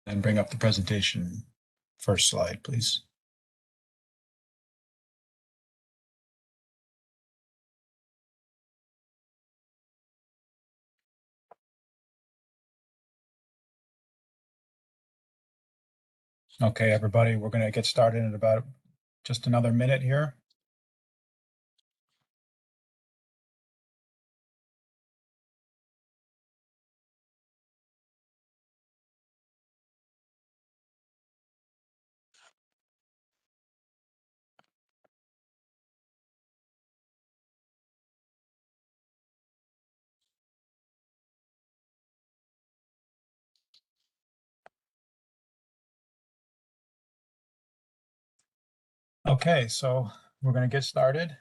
And bring up the presentation. First slide, please. Okay, everybody, we're going to get started in about just another minute here. Okay, so we're going to get started.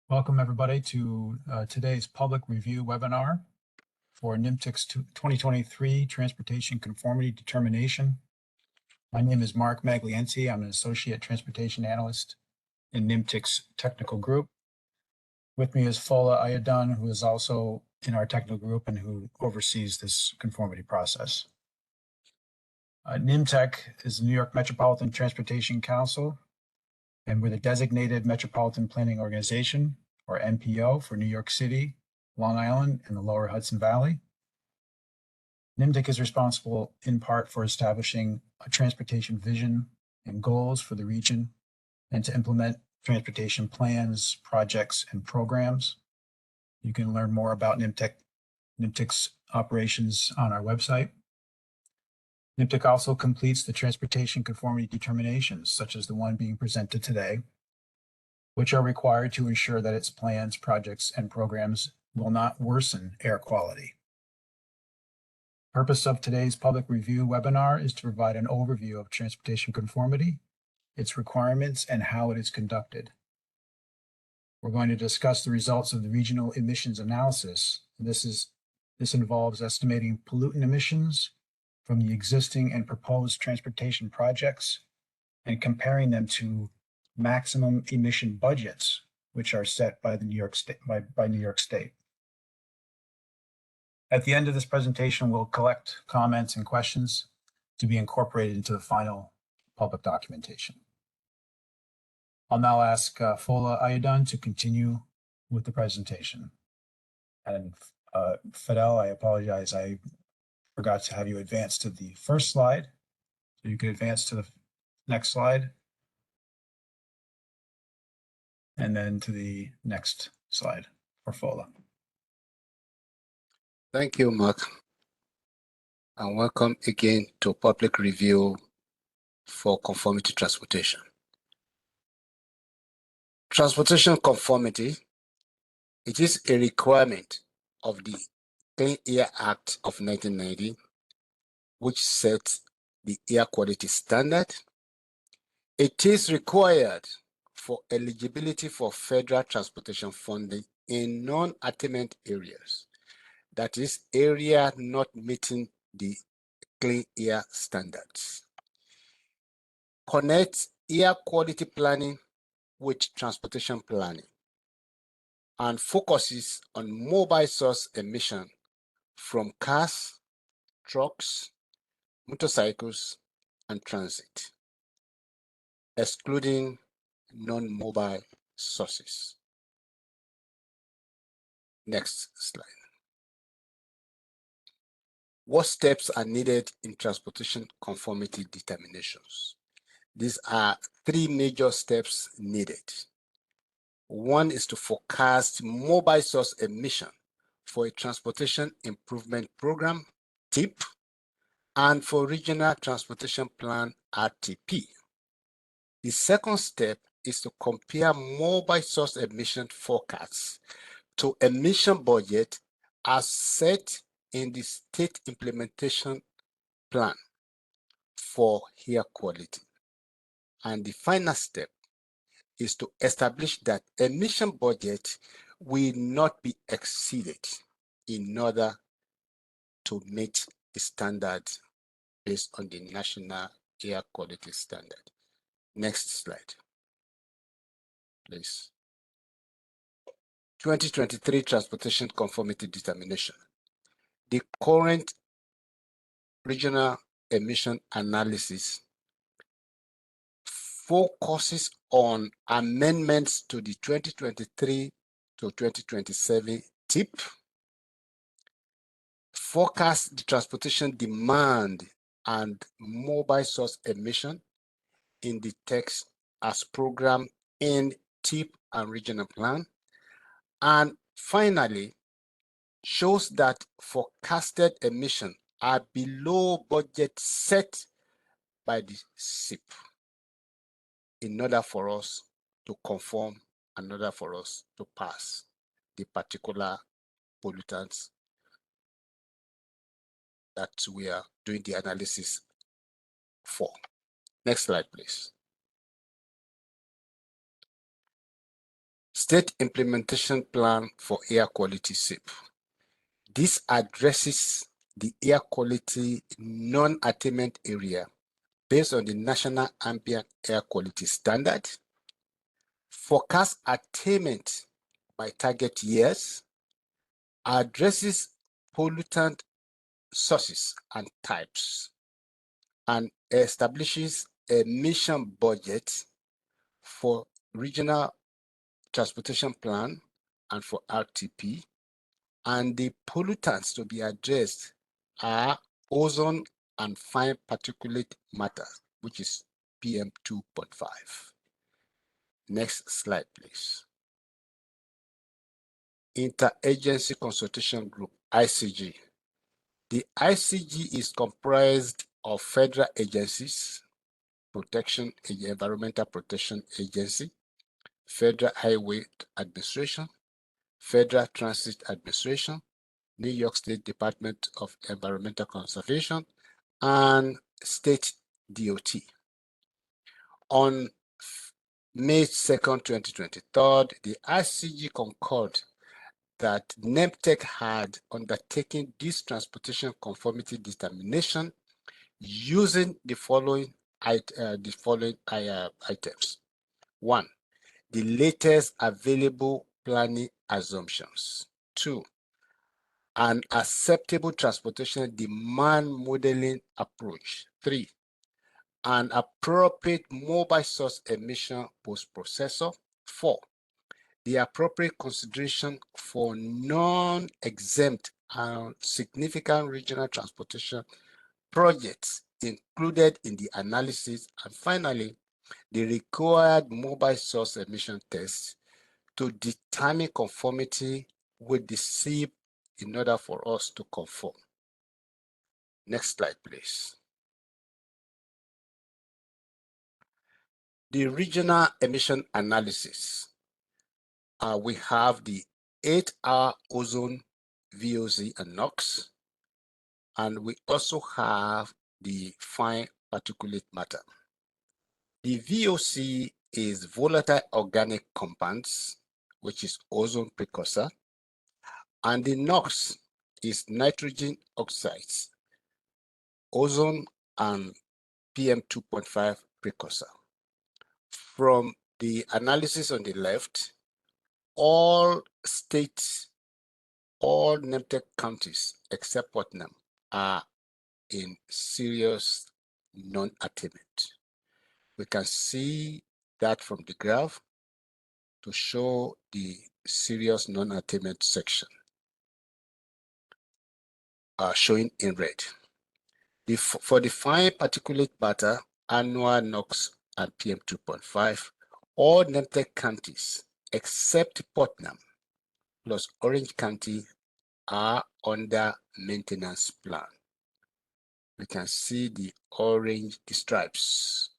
Welcome everybody to today's public review webinar for NYMTC's 2023 Transportation Conformity Determination. My name is Mark Maglienzi. I'm an Associate Transportation Analyst in NYMTC's technical group. With me is Fola Ayadun, who is also in our technical group and who oversees this conformity process. NYMTC is the New York Metropolitan Transportation Council, and we're the designated Metropolitan Planning Organization, or MPO, for New York City, Long Island, and the Lower Hudson Valley. NYMTC is responsible in part for establishing a transportation vision and goals for the region and to implement transportation plans, projects, and programs. You can learn more about NYMTC's operations on our website. NYMTC also completes the transportation conformity determinations, such as the one being presented today, which are required to ensure that its plans, projects, and programs will not worsen air quality. The purpose of today's public review webinar is to provide an overview of transportation conformity, its requirements, and how it is conducted. We're going to discuss the results of the regional emissions analysis. This involves estimating pollutant emissions from the existing and proposed transportation projects and comparing them to maximum emission budgets, which are set by the New York State. At the end of this presentation, we'll collect comments and questions to be incorporated into the final public documentation. I'll now ask Fola Ayadun to continue with the presentation. And Fidel, I apologize, I forgot to have you advance to the first slide. So you could advance to the next slide. And then to the next slide for Fola. Thank you, Mark. And welcome again to public review for conformity transportation. Transportation conformity, it is a requirement of the Clean Air Act of 1990, which sets the air quality standard. It is required for eligibility for federal transportation funding in non-attainment areas. That is, area not meeting the clean air standards. Connects air quality planning with transportation planning and focuses on mobile source emission from cars, trucks, motorcycles, and transit, excluding non-mobile sources. Next slide. What steps are needed in transportation conformity determinations? These are three major steps needed. One is to forecast mobile source emission for a transportation improvement program, TIP, and for regional transportation plan, RTP. The second step is to compare mobile source emission forecasts to emission budget as set in the state implementation plan for air quality. And the final step is to establish that emission budget will not be exceeded in order to meet the standard based on the national air quality standard. Next slide, please. 2023 Transportation Conformity Determination. The current regional emission analysis focuses on amendments to the 2023 to 2027 TIP, forecast the transportation demand and mobile source emission in the text as programmed in TIP and regional plan, and finally shows that forecasted emissions are below budget set by the SIP in order for us to conform, in order for us to pass the particular pollutants that we are doing the analysis for. Next slide, please. State Implementation Plan for Air Quality SIP. This addresses the air quality non-attainment area based on the National Ambient Air Quality Standard, forecast attainment by target years, addresses pollutant sources and types, and establishes emission budget for regional transportation plan and for RTP. And the pollutants to be addressed are ozone and fine particulate matter, which is PM 2.5. Next slide, please. Interagency Consultation Group, ICG. The ICG is comprised of federal agencies, Environmental Protection Agency, Federal Highway Administration, Federal Transit Administration, New York State Department of Environmental Conservation, and State DOT. On May 2nd, 2023, the ICG concurred that NYMTC had undertaken this transportation conformity determination using the following items. 1, the latest available planning assumptions. 2, an acceptable transportation demand modeling approach. 3, an appropriate mobile source emission post-processor. 4, the appropriate consideration for non-exempt and significant regional transportation projects included in the analysis. And finally, the required mobile source emission tests to determine conformity with the SIP in order for us to conform. Next slide, please. The regional emission analysis. We have the 8-hour ozone, VOC, and NOx, and we also have the fine particulate matter. The VOC is volatile organic compounds, which is ozone precursor, and the NOx is nitrogen oxides, ozone and PM 2.5 precursor. From the analysis on the left, all states, all NYMTC counties except Putnam are in serious non-attainment. We can see that from the graph to show the serious non-attainment section showing in red. For the fine particulate matter, annual NOx and PM 2.5, all NYMTC counties except Putnam plus Orange County are under maintenance plan. We can see the orange stripes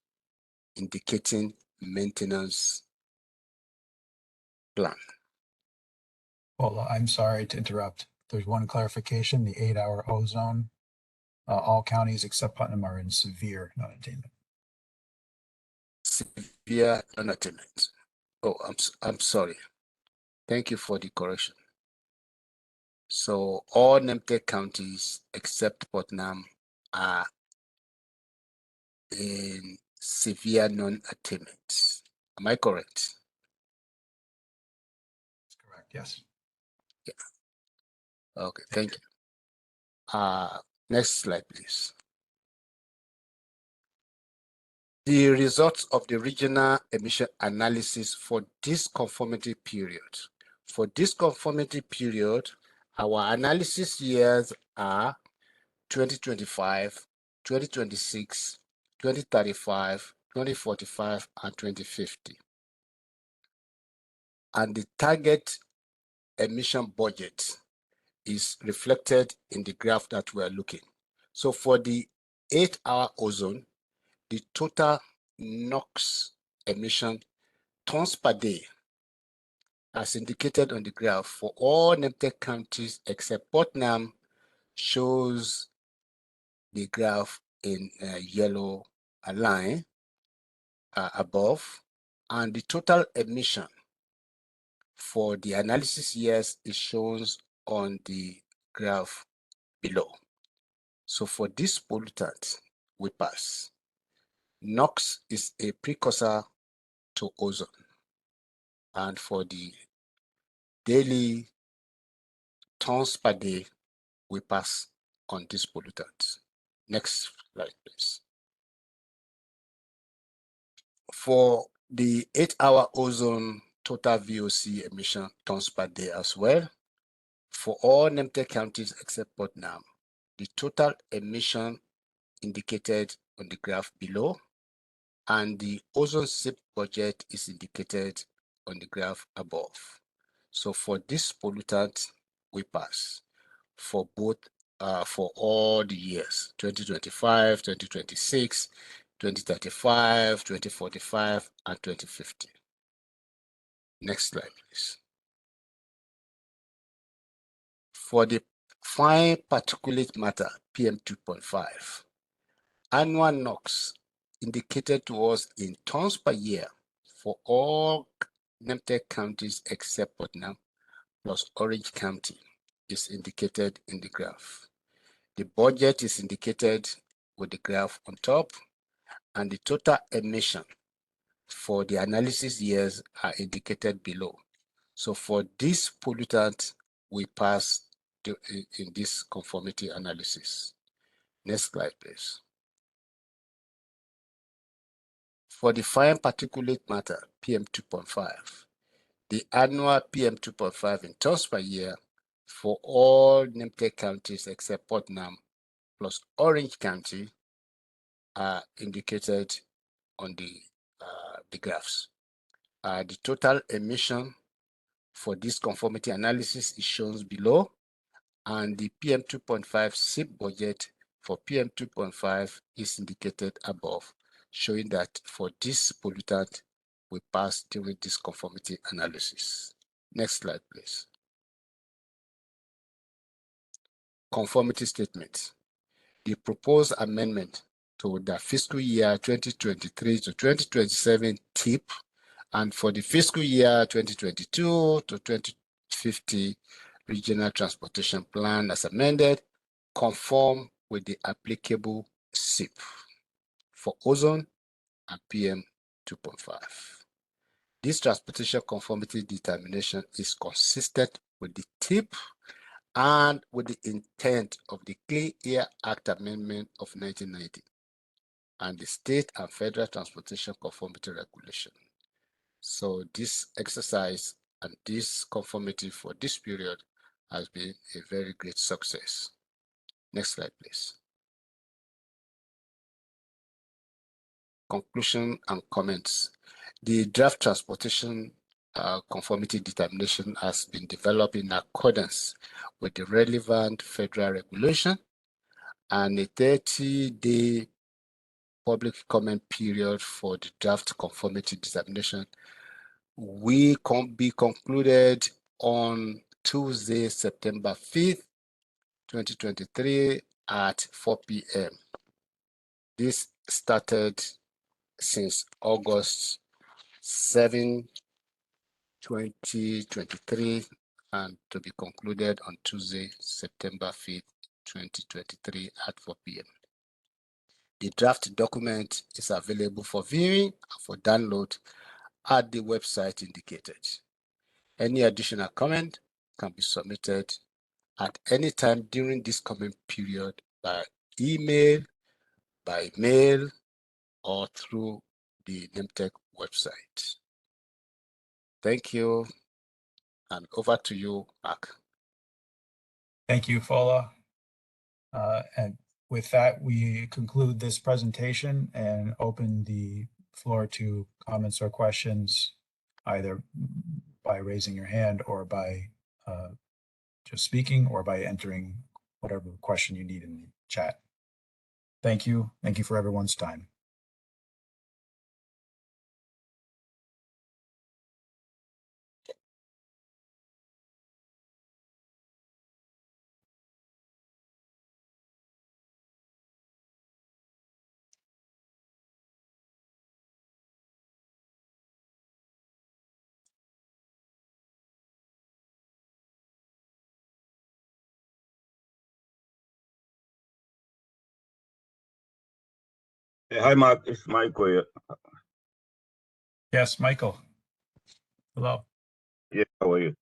indicating maintenance plan. Well, I'm sorry to interrupt. There's one clarification, the 8-hour ozone. All counties except Putnam are in severe non-attainment. Severe non-attainment. Oh, I'm sorry. Thank you for the correction. So all NYMTC counties except Putnam are in severe non-attainment. Am I correct? That's correct, yes. Yeah. Okay, thank you. Next slide, please. The results of the regional emission analysis for this conformity period. For this conformity period, our analysis years are 2025, 2026, 2035, 2045, and 2050. And the target emission budget is reflected in the graph that we are looking. So for the 8-hour ozone, the total NOx emission tons per day, as indicated on the graph for all NYMTC counties except Putnam, shows the graph in a yellow line above, and the total emission for the analysis years is shown on the graph below. So for this pollutant, we pass. NOx is a precursor to ozone, and for the daily tons per day, we pass on this pollutant. Next slide, please. For the 8-hour ozone total VOC emission tons per day as well, for all NYMTC counties except Putnam, the total emission indicated on the graph below, and the ozone SIP budget is indicated on the graph above. So for this pollutant, we pass for both for all the years 2025, 2026, 2035, 2045, and 2050. Next slide, please. For the fine particulate matter PM2.5, annual NOx indicated to us in tons per year for all NYMTC counties except Putnam plus Orange County is indicated in the graph. The budget is indicated with the graph on top, and the total emission for the analysis years are indicated below. So for this pollutant, we pass in this conformity analysis. Next slide, please. For the fine particulate matter, PM2.5, the annual PM2.5 in tons per year for all NYMTC counties except Putnam plus Orange County are indicated on the graphs. The total emission for this conformity analysis is shown below, and the PM2.5 SIP budget for PM2.5 is indicated above, showing that for this pollutant, we pass during this conformity analysis. Next slide, please. Conformity statement. The proposed amendment to the fiscal year 2023 to 2027 TIP, and for the fiscal year 2022 to 2050 Regional Transportation Plan as amended, conform with the applicable SIP for ozone and PM2.5. This transportation conformity determination is consistent with the TIP and with the intent of the Clean Air Act Amendment of 1990 and the state and federal transportation conformity regulation. So this exercise and this conformity for this period has been a very great success. Next slide, please. Conclusion and comments. The draft transportation conformity determination has been developed in accordance with the relevant federal regulation, and a 30-day public comment period for the draft conformity determination will be concluded on Tuesday, September 5th, 2023 at 4 p.m. This started since August 7, 2023, and to be concluded on Tuesday, September 5th, 2023 at 4 p.m. The draft document is available for viewing and for download at the website indicated. Any additional comment can be submitted at any time during this comment period by email, by mail, or through the NYMTC website. Thank you, and over to you, Mark. Thank you, Fola. And with that, we conclude this presentation and open the floor to comments or questions, either by raising your hand or by just speaking or by entering whatever question you need in the chat. Thank you. Thank you for everyone's time. Hey, hi, Mark. It's Michael here. Yes, Michael. Hello. Yeah, how are you?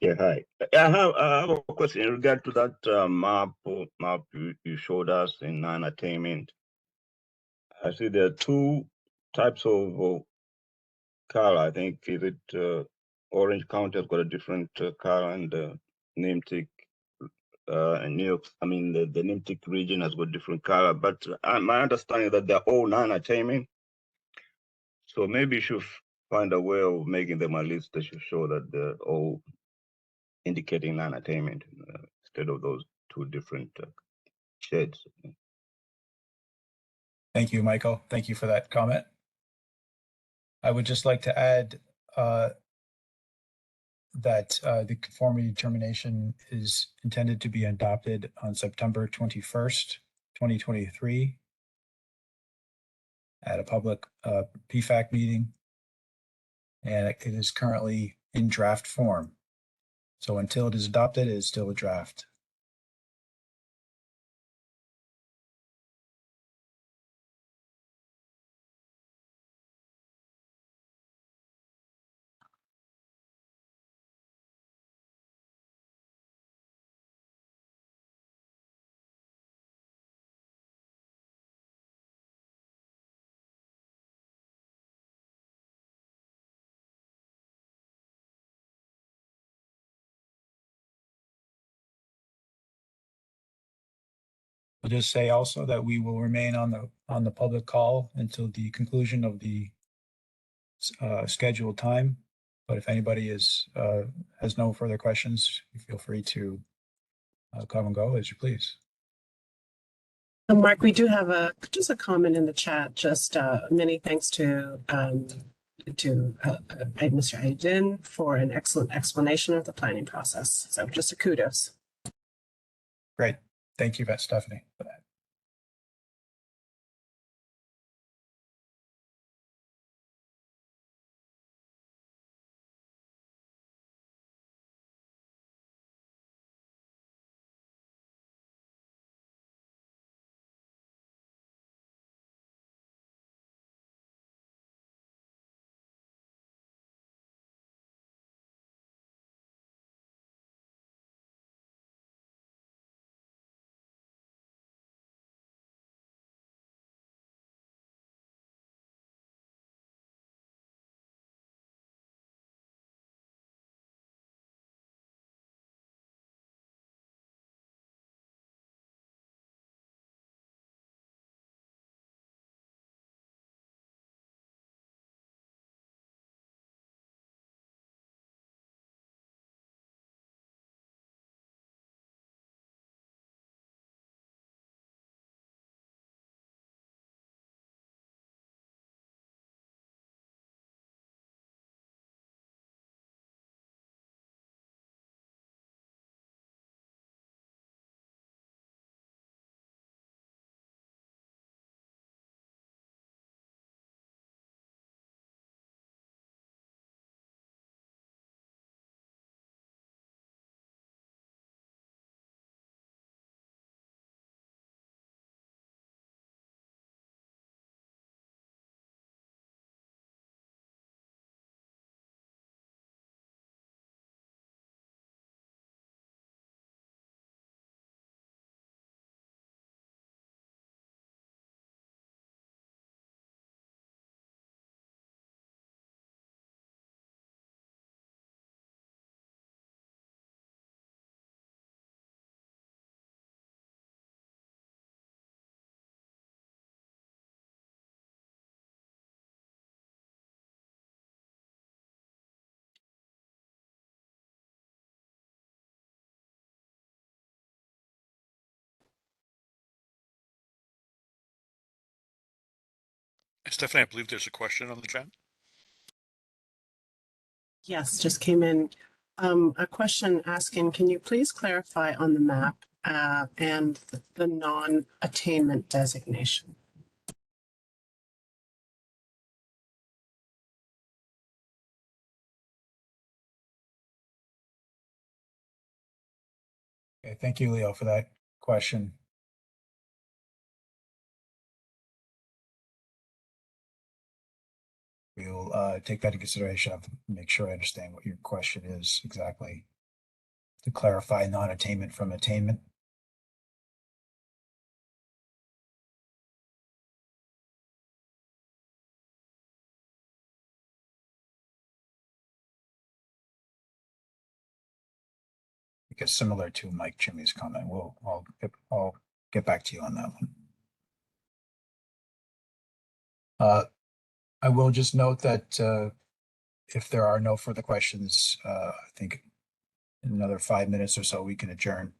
Yeah, hi. I have a question in regard to that map you showed us in non-attainment. I see there are two types of color. I think is it Orange County has got a different color, and NYMTC and New York. I mean, the NYMTC region has got different color. But my understanding is that they're all non-attainment. So maybe you should find a way of making them a list that should show that they're all indicating non-attainment instead of those two different shades. Thank you, Michael. Thank you for that comment. I would just like to add that the conformity determination is intended to be adopted on September 21st, 2023 at a public PFAC meeting, and it is currently in draft form. So until it is adopted, it is still a draft. I'll just say also that we will remain on the public call until the conclusion of the scheduled time. But if anybody has no further questions, feel free to come and go as you please. Mark, we do have just a comment in the chat. Just many thanks to Mr. Aydin for an excellent explanation of the planning process. So just a kudos. Great. Thank you, Stephanie, for that. Stephanie, I believe there's a question on the chat. Yes, just came in. A question asking, can you please clarify on the map and the non-attainment designation? Okay, thank you, Leo, for that question. We'll take that into consideration. I have to make sure I understand what your question is exactly. To clarify non-attainment from attainment. Because similar to Mike Jimmy's comment, I'll get back to you on that one. I will just note that if there are no further questions, I think in another 5 minutes or so, we can adjourn.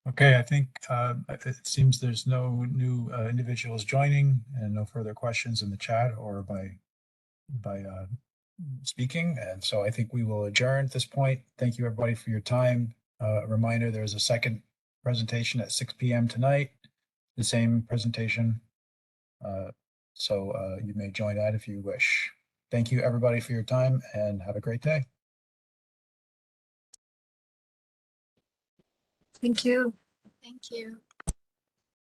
Okay, I think it seems there's no new individuals joining and no further questions in the chat or by speaking. And so I think we will adjourn at this point. Thank you, everybody, for your time. A reminder, there's a second presentation at 6 p.m. tonight, the same presentation. So you may join that if you wish. Thank you, everybody, for your time and have a great day. Thank you. Thank you.